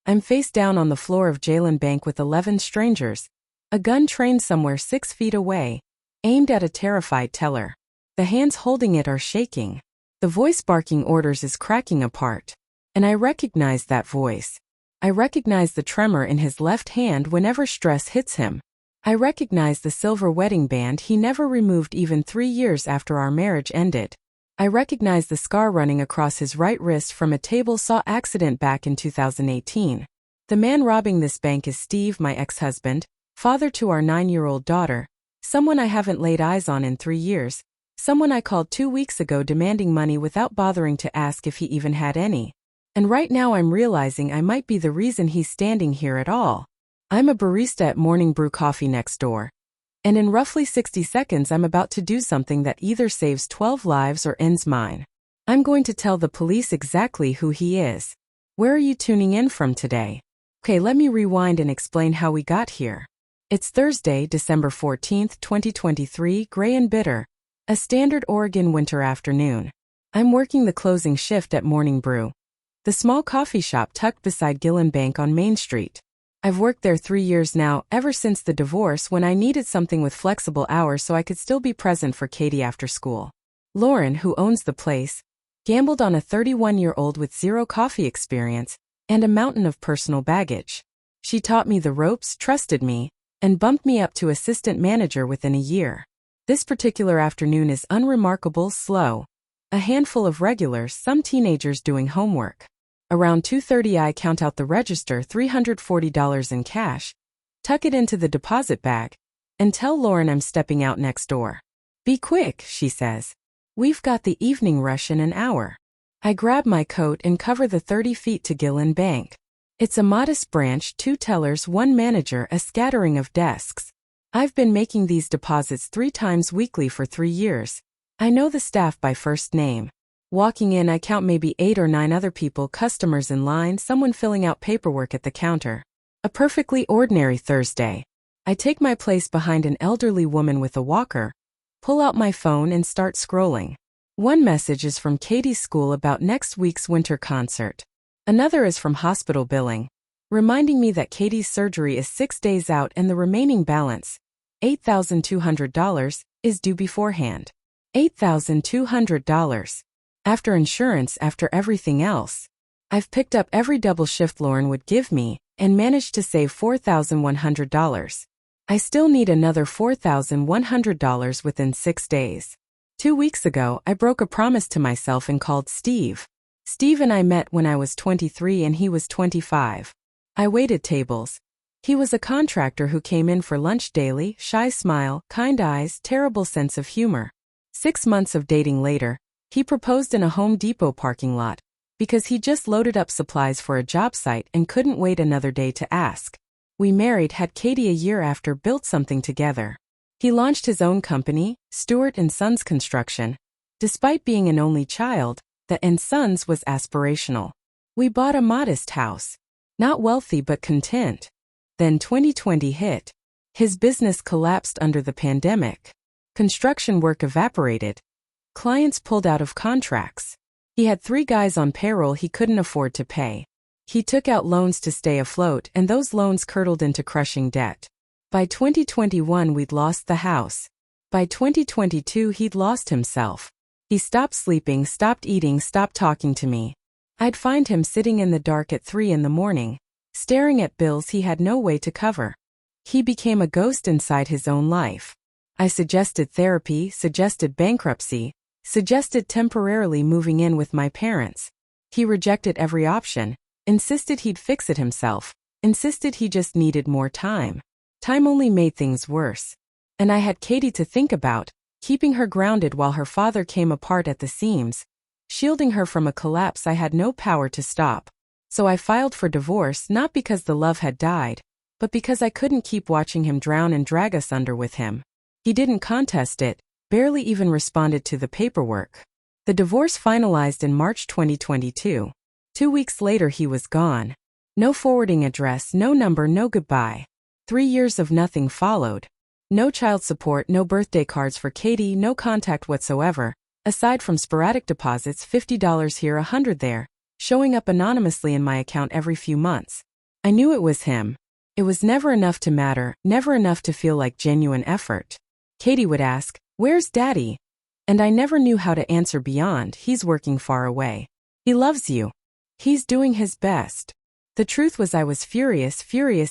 I'm face down on the floor of Jalen Bank with 11 strangers, a gun trained somewhere 6 feet away, aimed at a terrified teller. The hands holding it are shaking. The voice barking orders is cracking apart. And I recognize that voice. I recognize the tremor in his left hand whenever stress hits him. I recognize the silver wedding band he never removed even 3 years after our marriage ended. I recognize the scar running across his right wrist from a table saw accident back in 2018. The man robbing this bank is Steve, my ex-husband, father to our 9-year-old daughter, someone I haven't laid eyes on in 3 years, someone I called 2 weeks ago demanding money without bothering to ask if he even had any. And right now I'm realizing I might be the reason he's standing here at all. I'm a barista at Morning Brew Coffee next door. And in roughly 60 seconds I'm about to do something that either saves 12 lives or ends mine. I'm going to tell the police exactly who he is. Where are you tuning in from today? Okay, let me rewind and explain how we got here. It's Thursday, December 14th, 2023, gray and bitter. A standard Oregon winter afternoon. I'm working the closing shift at Morning Brew, the small coffee shop tucked beside Gillen Bank on Main Street. I've worked there 3 years now, ever since the divorce when I needed something with flexible hours so I could still be present for Katie after school. Lauren, who owns the place, gambled on a 31-year-old with zero coffee experience and a mountain of personal baggage. She taught me the ropes, trusted me, and bumped me up to assistant manager within a year. This particular afternoon is unremarkable, slow. A handful of regulars, some teenagers doing homework. Around 2:30 I count out the register, $340 in cash, tuck it into the deposit bag, and tell Lauren I'm stepping out next door. Be quick, she says. We've got the evening rush in an hour. I grab my coat and cover the 30 feet to Gillen Bank. It's a modest branch, 2 tellers, 1 manager, a scattering of desks. I've been making these deposits 3 times weekly for 3 years. I know the staff by first name. Walking in, I count maybe 8 or 9 other people, customers in line, someone filling out paperwork at the counter. A perfectly ordinary Thursday. I take my place behind an elderly woman with a walker, pull out my phone and start scrolling. One message is from Katie's school about next week's winter concert. Another is from hospital billing, reminding me that Katie's surgery is 6 days out and the remaining balance, $8,200, is due beforehand. $8,200. After insurance, after everything else. I've picked up every double shift Lauren would give me and managed to save $4,100. I still need another $4,100 within 6 days. 2 weeks ago, I broke a promise to myself and called Steve. Steve and I met when I was 23 and he was 25. I waited tables. He was a contractor who came in for lunch daily, shy smile, kind eyes, terrible sense of humor. 6 months of dating later, he proposed in a Home Depot parking lot, because he just loaded up supplies for a job site and couldn't wait another day to ask. We married, had Katie a year after, built something together. He launched his own company, Stewart & Sons Construction. Despite being an only child, the & Sons was aspirational. We bought a modest house. Not wealthy but content. Then 2020 hit. His business collapsed under the pandemic. Construction work evaporated. Clients pulled out of contracts. He had 3 guys on payroll he couldn't afford to pay. He took out loans to stay afloat and those loans curdled into crushing debt. By 2021 we'd lost the house. By 2022 he'd lost himself. He stopped sleeping, stopped eating, stopped talking to me. I'd find him sitting in the dark at 3 in the morning, staring at bills he had no way to cover. He became a ghost inside his own life. I suggested therapy, suggested bankruptcy, suggested temporarily moving in with my parents. He rejected every option, insisted he'd fix it himself, insisted he just needed more time. Time only made things worse. And I had Katie to think about, keeping her grounded while her father came apart at the seams, shielding her from a collapse I had no power to stop. So I filed for divorce, not because the love had died, but because I couldn't keep watching him drown and drag us under with him. He didn't contest it, barely even responded to the paperwork. The divorce finalized in March 2022. 2 weeks later he was gone. No forwarding address, no number, no goodbye. 3 years of nothing followed. No child support, no birthday cards for Katie, no contact whatsoever, aside from sporadic deposits, $50 here, $100 there, showing up anonymously in my account every few months. I knew it was him. It was never enough to matter, never enough to feel like genuine effort. Katie would ask, "Where's Daddy?" And I never knew how to answer beyond, "He's working far away. He loves you. He's doing his best." The truth was I was furious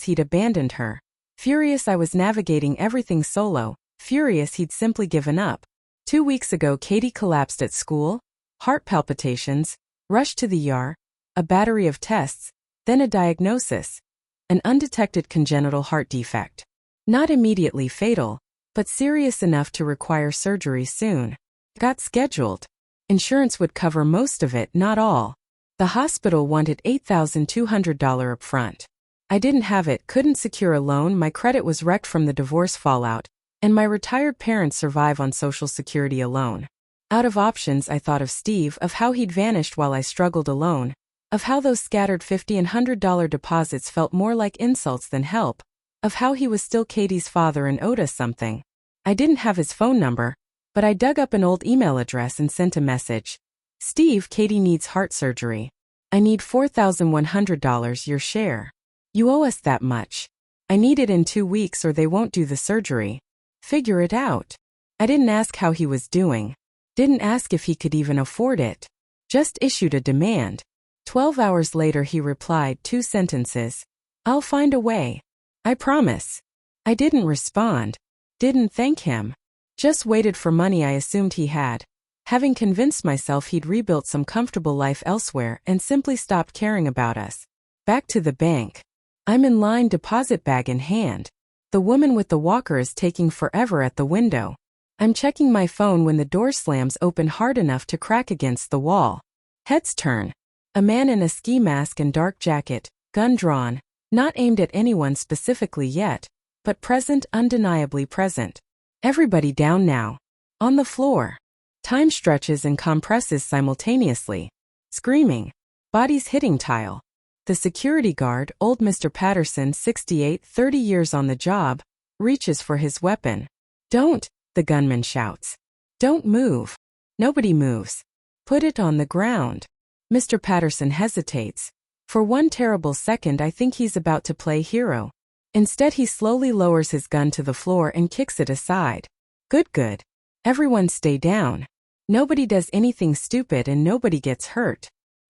he'd abandoned her. Furious I was navigating everything solo, furious he'd simply given up. 2 weeks ago Katie collapsed at school, heart palpitations, rushed to the ER, a battery of tests, then a diagnosis. An undetected congenital heart defect. Not immediately fatal, but serious enough to require surgery soon. Got scheduled. Insurance would cover most of it, not all. The hospital wanted $8,200 upfront. I didn't have it, couldn't secure a loan, my credit was wrecked from the divorce fallout, and my retired parents survive on Social Security alone. Out of options I thought of Steve, of how he'd vanished while I struggled alone, of how those scattered $50 and $100 deposits felt more like insults than help, of how he was still Katie's father and owed us something. I didn't have his phone number, but I dug up an old email address and sent a message. "Steve, Katie needs heart surgery. I need $4,100, your share. You owe us that much. I need it in 2 weeks or they won't do the surgery. Figure it out." I didn't ask how he was doing. Didn't ask if he could even afford it. Just issued a demand. 12 hours later he replied, 2 sentences. "I'll find a way. I promise." I didn't respond. Didn't thank him. Just waited for money I assumed he had. Having convinced myself he'd rebuilt some comfortable life elsewhere and simply stopped caring about us. Back to the bank. I'm in line, deposit bag in hand. The woman with the walker is taking forever at the window. I'm checking my phone when the door slams open hard enough to crack against the wall. Heads turn. A man in a ski mask and dark jacket, gun drawn, not aimed at anyone specifically yet, but present, undeniably present. Everybody down now. On the floor. Time stretches and compresses simultaneously. Screaming. Bodies hitting tile. The security guard, old Mr. Patterson, 68, 30 years on the job, reaches for his weapon. "Don't," the gunman shouts. "Don't move." Nobody moves. "Put it on the ground." Mr. Patterson hesitates. For one terrible second I think he's about to play hero. Instead he slowly lowers his gun to the floor and kicks it aside. Good. Everyone stay down. Nobody does anything stupid and nobody gets hurt.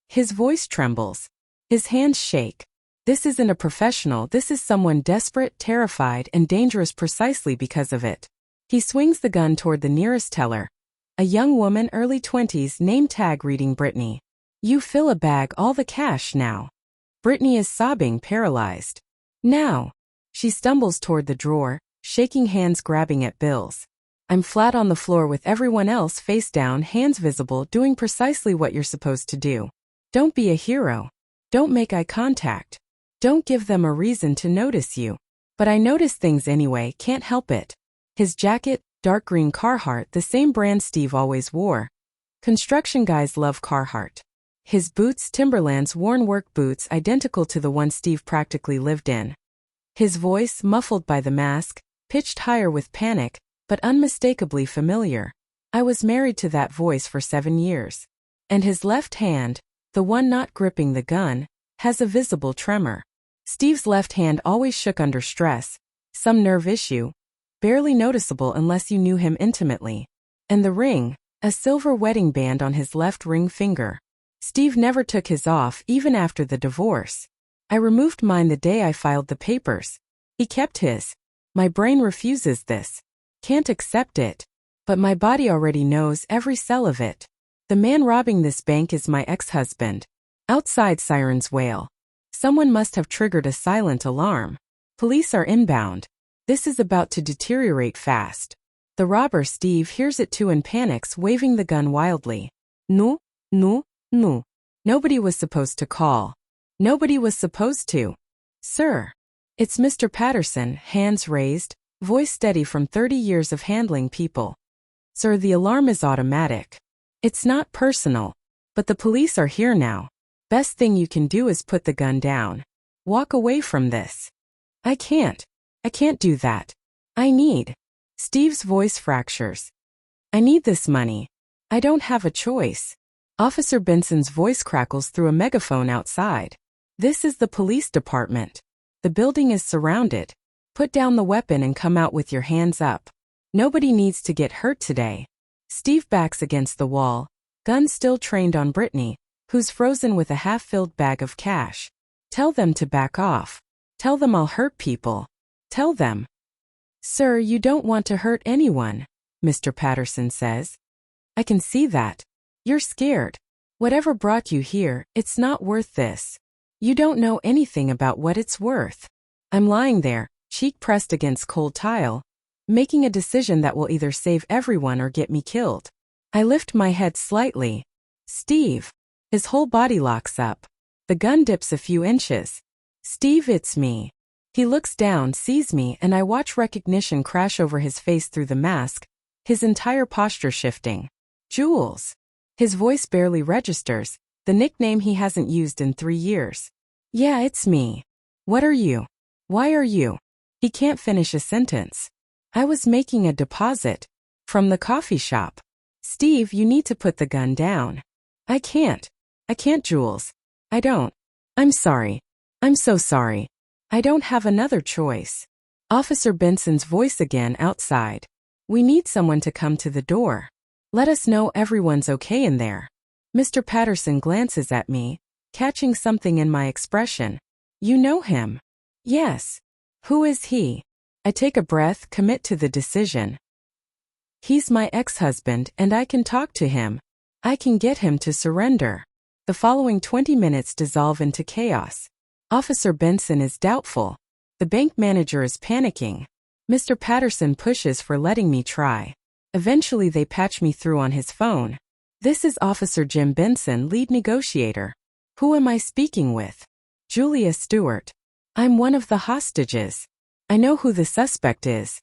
His voice trembles. His hands shake. This isn't a professional, this is someone desperate, terrified, and dangerous precisely because of it. He swings the gun toward the nearest teller. A young woman, early 20s, name tag reading Brittany. "You fill a bag, all the cash now." Brittany is sobbing, paralyzed. "Now." She stumbles toward the drawer, shaking hands, grabbing at bills. I'm flat on the floor with everyone else face down, hands visible, doing precisely what you're supposed to do. Don't be a hero. Don't make eye contact. Don't give them a reason to notice you. But I notice things anyway, can't help it. His jacket, dark green Carhartt, the same brand Steve always wore. Construction guys love Carhartt. His boots, Timberland's worn work boots, identical to the one Steve practically lived in. His voice, muffled by the mask, pitched higher with panic, but unmistakably familiar. I was married to that voice for 7 years. And his left hand, the one not gripping the gun, has a visible tremor. Steve's left hand always shook under stress, some nerve issue, barely noticeable unless you knew him intimately. And the ring, a silver wedding band on his left ring finger. Steve never took his off, even after the divorce. I removed mine the day I filed the papers. He kept his. My brain refuses this. Can't accept it. But my body already knows every cell of it. The man robbing this bank is my ex-husband. Outside sirens wail. Someone must have triggered a silent alarm. Police are inbound. This is about to deteriorate fast. The robber, Steve, hears it too and panics, waving the gun wildly. No. Nobody was supposed to call. Nobody was supposed to. "Sir." It's Mr. Patterson, hands raised, voice steady from 30 years of handling people. "Sir, the alarm is automatic. It's not personal. But the police are here now. Best thing you can do is put the gun down. Walk away from this." I can't do that. I need. Steve's voice fractures. "I need this money. I don't have a choice." Officer Benson's voice crackles through a megaphone outside. This is the police department. The building is surrounded. Put down the weapon and come out with your hands up. Nobody needs to get hurt today. Steve backs against the wall, gun still trained on Brittany, who's frozen with a half-filled bag of cash. Tell them to back off. Tell them I'll hurt people. Tell them. Sir, you don't want to hurt anyone, Mr. Patterson says. I can see that. You're scared. Whatever brought you here, it's not worth this. You don't know anything about what it's worth. I'm lying there, cheek pressed against cold tile, making a decision that will either save everyone or get me killed. I lift my head slightly. Steve. His whole body locks up. The gun dips a few inches. Steve, it's me. He looks down, sees me, and I watch recognition crash over his face through the mask, his entire posture shifting. Jules. His voice barely registers, the nickname he hasn't used in 3 years. Yeah, it's me. What are you? Why are you? He can't finish a sentence. I was making a deposit. From the coffee shop. Steve, you need to put the gun down. I can't, Jules. I don't. I'm sorry. I'm so sorry. I don't have another choice. Officer Benson's voice again outside. We need someone to come to the door. Let us know everyone's okay in there. Mr. Patterson glances at me, catching something in my expression. You know him? Yes. Who is he? I take a breath, commit to the decision. He's my ex-husband and I can talk to him. I can get him to surrender. The following 20 minutes dissolve into chaos. Officer Benson is doubtful. The bank manager is panicking. Mr. Patterson pushes for letting me try. Eventually they patch me through on his phone. This is Officer Jim Benson, lead negotiator. Who am I speaking with? Julia Stewart. I'm one of the hostages. I know who the suspect is.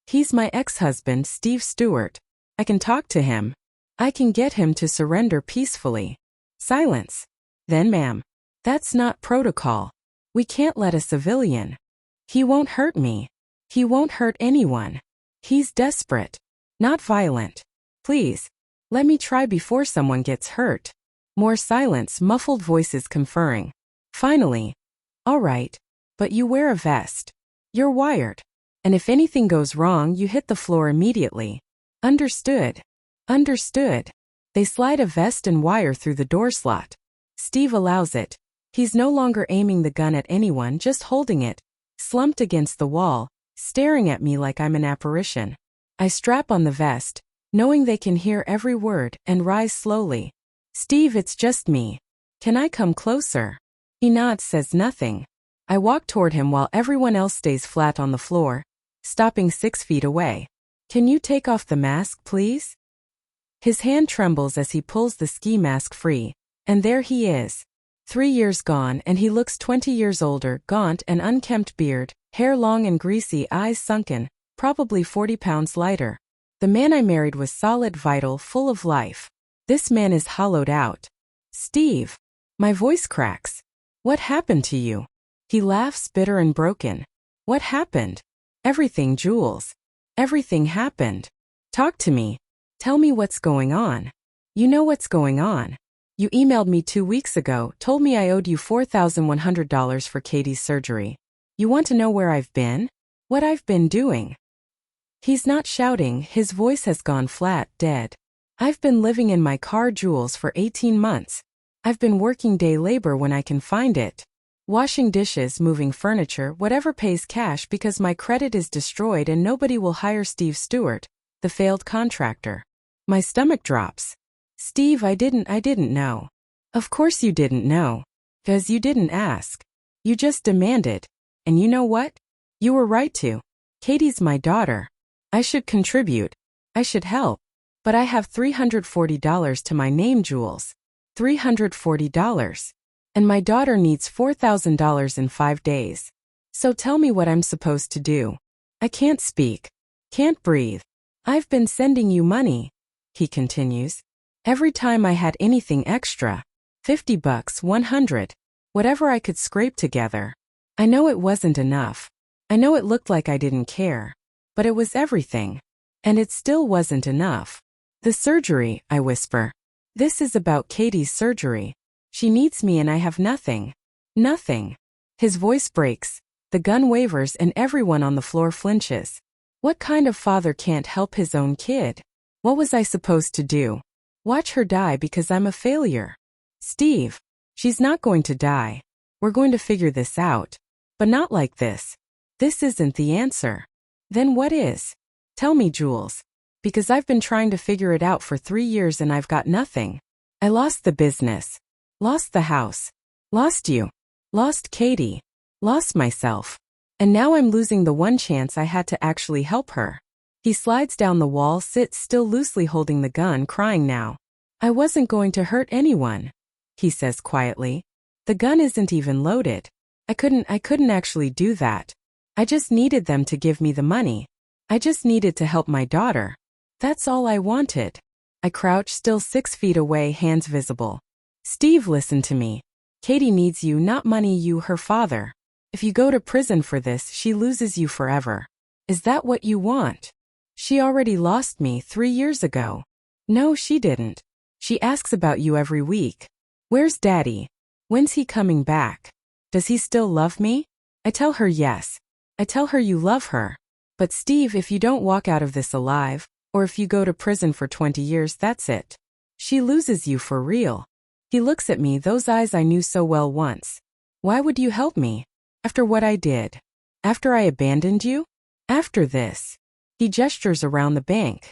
He's my ex-husband, Steve Stewart. I can talk to him. I can get him to surrender peacefully. Silence. Then, ma'am. That's not protocol. We can't let a civilian. He won't hurt me. He won't hurt anyone. He's desperate. Not violent. Please. Let me try before someone gets hurt. More silence, muffled voices conferring. Finally. All right. But you wear a vest. You're wired. And if anything goes wrong, you hit the floor immediately. Understood. Understood. They slide a vest and wire through the door slot. Steve allows it. He's no longer aiming the gun at anyone, just holding it, slumped against the wall, staring at me like I'm an apparition. I strap on the vest, knowing they can hear every word, and rise slowly. Steve, it's just me. Can I come closer? He nods, says nothing. I walk toward him while everyone else stays flat on the floor, stopping 6 feet away. Can you take off the mask, please? His hand trembles as he pulls the ski mask free, and there he is. 3 years gone and he looks 20 years older, gaunt and unkempt beard, hair long and greasy, eyes sunken, probably 40 pounds lighter. The man I married was solid, vital, full of life. This man is hollowed out. Steve. My voice cracks. What happened to you? He laughs, bitter and broken. What happened? Everything, Jules. Everything happened. Talk to me. Tell me what's going on. You know what's going on. You emailed me 2 weeks ago, told me I owed you $4,100 for Katie's surgery. You want to know where I've been? What I've been doing? He's not shouting, his voice has gone flat, dead. I've been living in my car, Jules, for 18 months. I've been working day labor when I can find it. Washing dishes, moving furniture, whatever pays cash because my credit is destroyed and nobody will hire Steve Stewart, the failed contractor. My stomach drops. Steve, I didn't know. Of course you didn't know. 'Cause you didn't ask. You just demanded. And you know what? You were right to. Katie's my daughter. I should contribute. I should help. But I have $340 to my name, Jules. $340. And my daughter needs $4,000 in 5 days. So tell me what I'm supposed to do. I can't speak. Can't breathe. I've been sending you money, he continues. Every time I had anything extra. $50, $100. Whatever I could scrape together. I know it wasn't enough. I know it looked like I didn't care. But it was everything. And it still wasn't enough. The surgery, I whisper. This is about Katie's surgery. She needs me and I have nothing. Nothing. His voice breaks. The gun wavers and everyone on the floor flinches. What kind of father can't help his own kid? What was I supposed to do? Watch her die because I'm a failure? Steve, she's not going to die. We're going to figure this out. But not like this. This isn't the answer. Then what is? Tell me, Jules. Because I've been trying to figure it out for 3 years and I've got nothing. I lost the business. Lost the house. Lost you. Lost Katie. Lost myself. And now I'm losing the one chance I had to actually help her. He slides down the wall, sits still loosely holding the gun, crying now. I wasn't going to hurt anyone, he says quietly. The gun isn't even loaded. I couldn't actually do that. I just needed them to give me the money. I just needed to help my daughter. That's all I wanted. I crouch still 6 feet away, hands visible. Steve, listen to me. Katie needs you, not money, you her father. If you go to prison for this, she loses you forever. Is that what you want? She already lost me 3 years ago. No, she didn't. She asks about you every week. Where's Daddy? When's he coming back? Does he still love me? I tell her yes. I tell her you love her. But Steve, if you don't walk out of this alive, or if you go to prison for 20 years, that's it. She loses you for real. He looks at me, those eyes I knew so well once. Why would you help me? After what I did? After I abandoned you? After this? He gestures around the bank.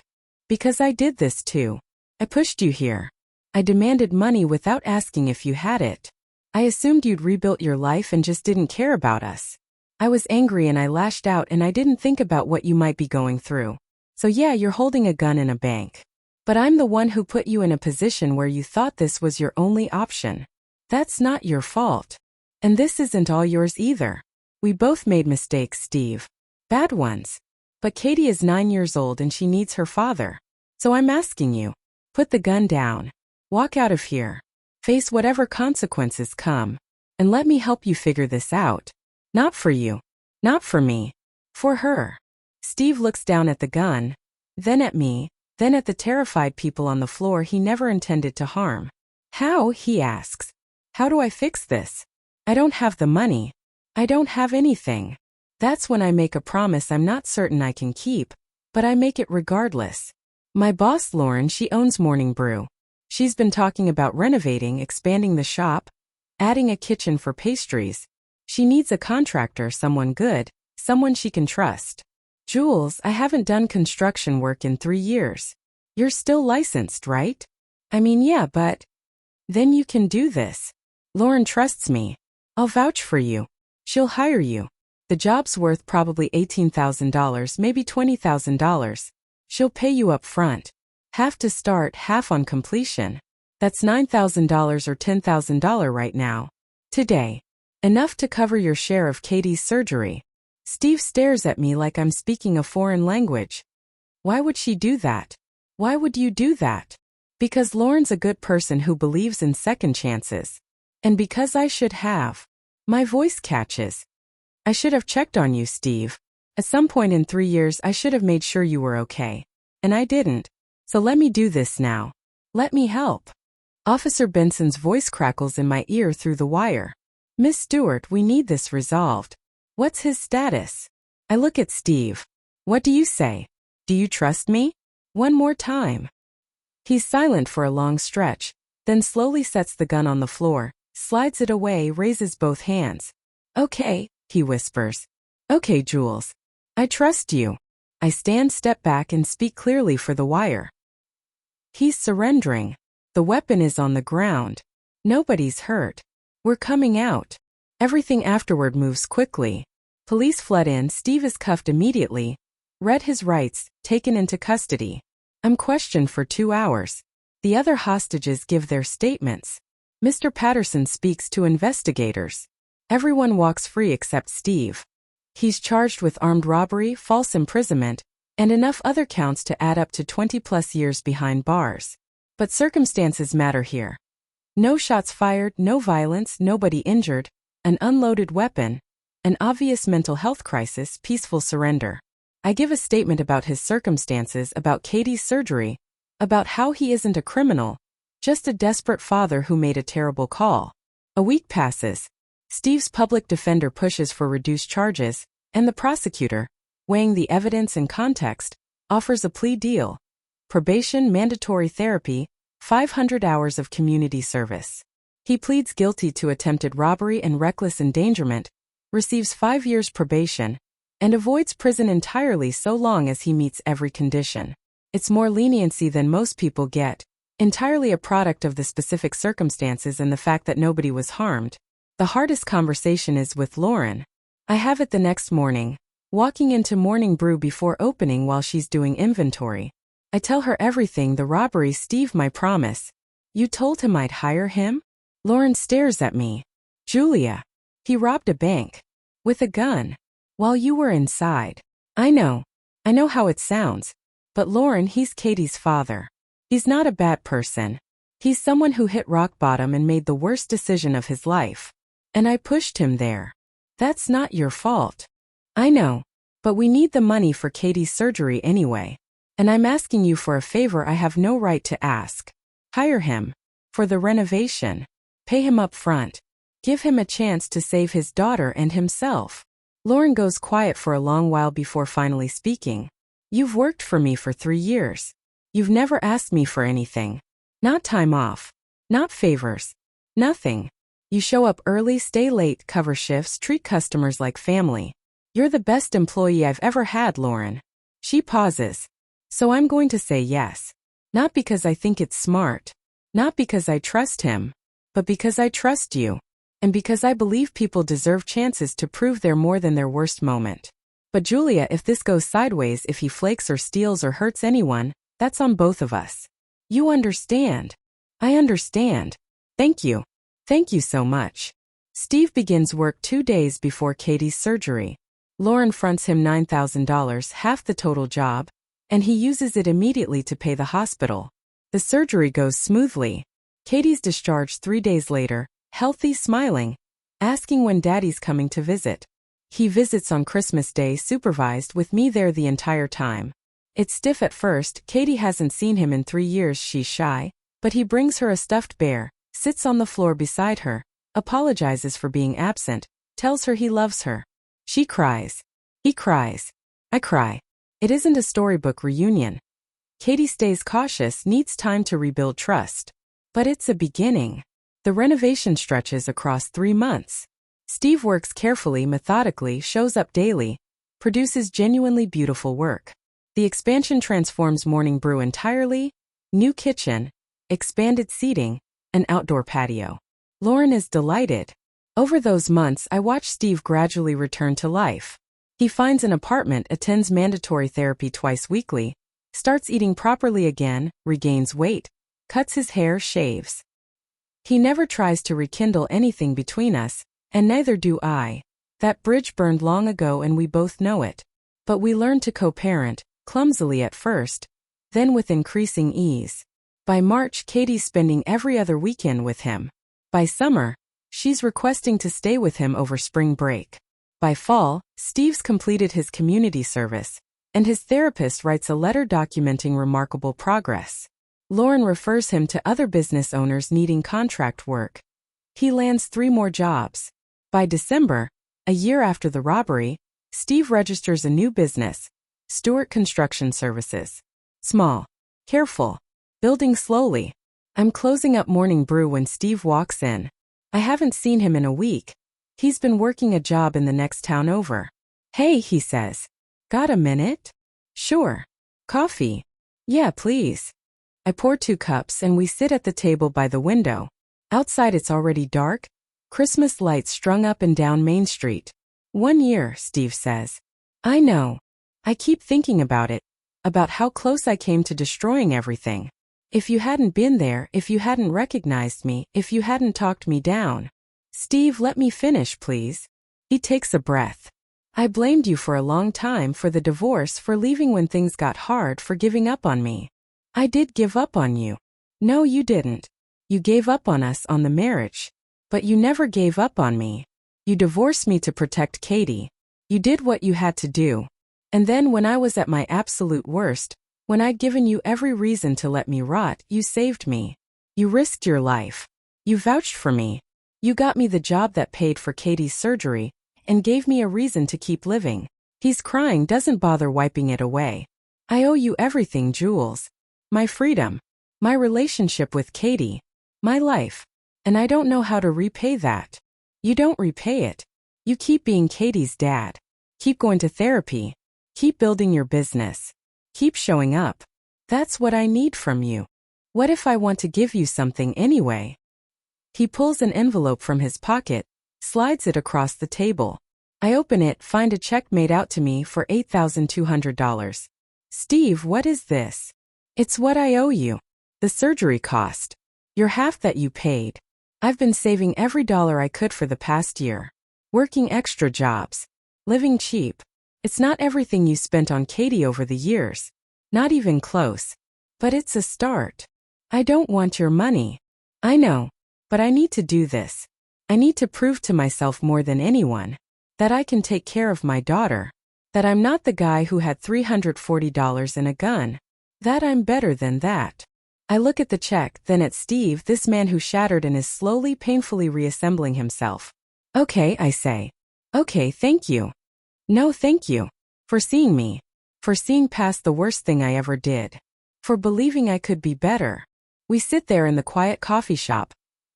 Because I did this too. I pushed you here. I demanded money without asking if you had it. I assumed you'd rebuilt your life and just didn't care about us. I was angry and I lashed out and I didn't think about what you might be going through. So yeah, you're holding a gun in a bank. But I'm the one who put you in a position where you thought this was your only option. That's not your fault. And this isn't all yours either. We both made mistakes, Steve. Bad ones. But Katie is 9 years old and she needs her father. So I'm asking you, put the gun down. Walk out of here. Face whatever consequences come. And let me help you figure this out. Not for you. Not for me. For her. Steve looks down at the gun, then at me, then at the terrified people on the floor he never intended to harm. How, he asks. How do I fix this? I don't have the money. I don't have anything. That's when I make a promise I'm not certain I can keep, but I make it regardless. My boss, Lauren, she owns Morning Brew. She's been talking about renovating, expanding the shop, adding a kitchen for pastries. She needs a contractor, someone good, someone she can trust. Jules, I haven't done construction work in 3 years. You're still licensed, right? I mean, yeah, but... Then you can do this. Lauren trusts me. I'll vouch for you. She'll hire you. The job's worth probably $18,000, maybe $20,000. She'll pay you up front. Half to start, half on completion. That's $9,000 or $10,000 right now. Today. Enough to cover your share of Katie's surgery. Steve stares at me like I'm speaking a foreign language. Why would she do that? Why would you do that? Because Lauren's a good person who believes in second chances. And because I should have. My voice catches. I should have checked on you, Steve. At some point in 3 years I should have made sure you were okay. And I didn't. So let me do this now. Let me help. Officer Benson's voice crackles in my ear through the wire. Miss Stewart, we need this resolved. What's his status? I look at Steve. What do you say? Do you trust me? One more time. He's silent for a long stretch, then slowly sets the gun on the floor, slides it away, raises both hands. Okay, he whispers. Okay, Jules. I trust you. I step back and speak clearly for the wire. He's surrendering. The weapon is on the ground. Nobody's hurt. We're coming out. Everything afterward moves quickly. Police flood in, Steve is cuffed immediately. Read his rights, taken into custody. I'm questioned for 2 hours. The other hostages give their statements. Mr. Patterson speaks to investigators. Everyone walks free except Steve. He's charged with armed robbery, false imprisonment, and enough other counts to add up to 20+ years behind bars. But circumstances matter here. No shots fired, no violence, nobody injured, an unloaded weapon, an obvious mental health crisis, peaceful surrender. I give a statement about his circumstances, about Katie's surgery, about how he isn't a criminal, just a desperate father who made a terrible call. A week passes. Steve's public defender pushes for reduced charges, and the prosecutor, weighing the evidence and context, offers a plea deal. Probation, mandatory therapy, 500 hours of community service. He pleads guilty to attempted robbery and reckless endangerment, receives 5 years probation, and avoids prison entirely so long as he meets every condition. It's more leniency than most people get, entirely a product of the specific circumstances and the fact that nobody was harmed. The hardest conversation is with Lauren. I have it the next morning, walking into Morning Brew before opening while she's doing inventory. I tell her everything, the robbery, Steve, my promise. You told him I'd hire him? Lauren stares at me. Julia. He robbed a bank. With a gun. While you were inside. I know how it sounds. But Lauren, he's Katie's father. He's not a bad person. He's someone who hit rock bottom and made the worst decision of his life. And I pushed him there. That's not your fault. I know. But we need the money for Katie's surgery anyway. And I'm asking you for a favor I have no right to ask. Hire him. For the renovation. Pay him up front. Give him a chance to save his daughter and himself. Lauren goes quiet for a long while before finally speaking. You've worked for me for 3 years. You've never asked me for anything. Not time off. Not favors. Nothing. You show up early, stay late, cover shifts, treat customers like family. You're the best employee I've ever had, Lauren. She pauses. So I'm going to say yes. Not because I think it's smart. Not because I trust him. But because I trust you. And because I believe people deserve chances to prove they're more than their worst moment. But Julia, if this goes sideways, if he flakes or steals or hurts anyone, that's on both of us. You understand. I understand. Thank you. Thank you so much. Steve begins work 2 days before Katie's surgery. Lauren fronts him $9,000, half the total job, and he uses it immediately to pay the hospital. The surgery goes smoothly. Katie's discharged 3 days later, healthy, smiling, asking when Daddy's coming to visit. He visits on Christmas Day, supervised, with me there the entire time. It's stiff at first. Katie hasn't seen him in 3 years, she's shy, but he brings her a stuffed bear, sits on the floor beside her, apologizes for being absent, tells her he loves her. She cries. He cries. I cry. It isn't a storybook reunion. Katie stays cautious, needs time to rebuild trust. But it's a beginning. The renovation stretches across 3 months. Steve works carefully, methodically, shows up daily, produces genuinely beautiful work. The expansion transforms Morning Brew entirely, new kitchen, expanded seating, an outdoor patio. Lauren is delighted. Over those months, I watch Steve gradually return to life. He finds an apartment, attends mandatory therapy twice weekly, starts eating properly again, regains weight, cuts his hair, shaves. He never tries to rekindle anything between us, and neither do I. That bridge burned long ago and we both know it. But we learn to co-parent, clumsily at first, then with increasing ease. By March, Katie's spending every other weekend with him. By summer, she's requesting to stay with him over spring break. By fall, Steve's completed his community service, and his therapist writes a letter documenting remarkable progress. Lauren refers him to other business owners needing contract work. He lands 3 more jobs. By December, a year after the robbery, Steve registers a new business, Stewart Construction Services. Small. Careful. Building slowly. I'm closing up Morning Brew when Steve walks in. I haven't seen him in a week. He's been working a job in the next town over. Hey, he says. Got a minute? Sure. Coffee? Yeah, please. I pour 2 cups and we sit at the table by the window. Outside it's already dark. Christmas lights strung up and down Main Street. 1 year, Steve says. I know. I keep thinking about it. About how close I came to destroying everything. If you hadn't been there, if you hadn't recognized me, if you hadn't talked me down. Steve, let me finish, please. He takes a breath. I blamed you for a long time, for the divorce, for leaving when things got hard, for giving up on me. I did give up on you. No, you didn't. You gave up on us, on the marriage. But you never gave up on me. You divorced me to protect Katie. You did what you had to do. And then when I was at my absolute worst, when I'd given you every reason to let me rot, you saved me. You risked your life. You vouched for me. You got me the job that paid for Katie's surgery and gave me a reason to keep living. He's crying, doesn't bother wiping it away. I owe you everything, Jules. My freedom, my relationship with Katie, my life. And I don't know how to repay that. You don't repay it. You keep being Katie's dad. Keep going to therapy. Keep building your business. Keep showing up. That's what I need from you. What if I want to give you something anyway? He pulls an envelope from his pocket, slides it across the table. I open it, find a check made out to me for $8,200. Steve, what is this? It's what I owe you. The surgery cost. Your half that you paid. I've been saving every dollar I could for the past year. Working extra jobs. Living cheap. It's not everything you spent on Katie over the years. Not even close. But it's a start. I don't want your money. I know. But I need to do this. I need to prove to myself more than anyone that I can take care of my daughter. That I'm not the guy who had $340 and a gun. That I'm better than that. I look at the check, then at Steve, this man who shattered and is slowly, painfully reassembling himself. Okay, I say. Okay, thank you. No, thank you. For seeing me. For seeing past the worst thing I ever did. For believing I could be better. We sit there in the quiet coffee shop.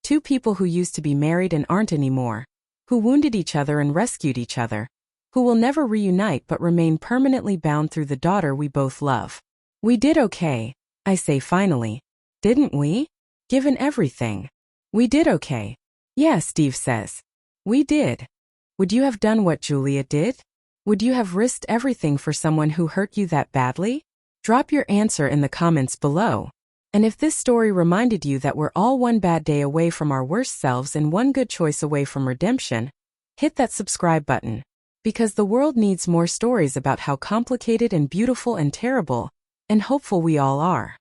Two people who used to be married and aren't anymore. Who wounded each other and rescued each other. Who will never reunite but remain permanently bound through the daughter we both love. We did okay, I say finally. Didn't we? Given everything. We did okay. Yeah, Steve says. We did. Would you have done what Julia did? Would you have risked everything for someone who hurt you that badly? Drop your answer in the comments below. And if this story reminded you that we're all one bad day away from our worst selves and one good choice away from redemption, hit that subscribe button. Because the world needs more stories about how complicated and beautiful and terrible and hopeful we all are.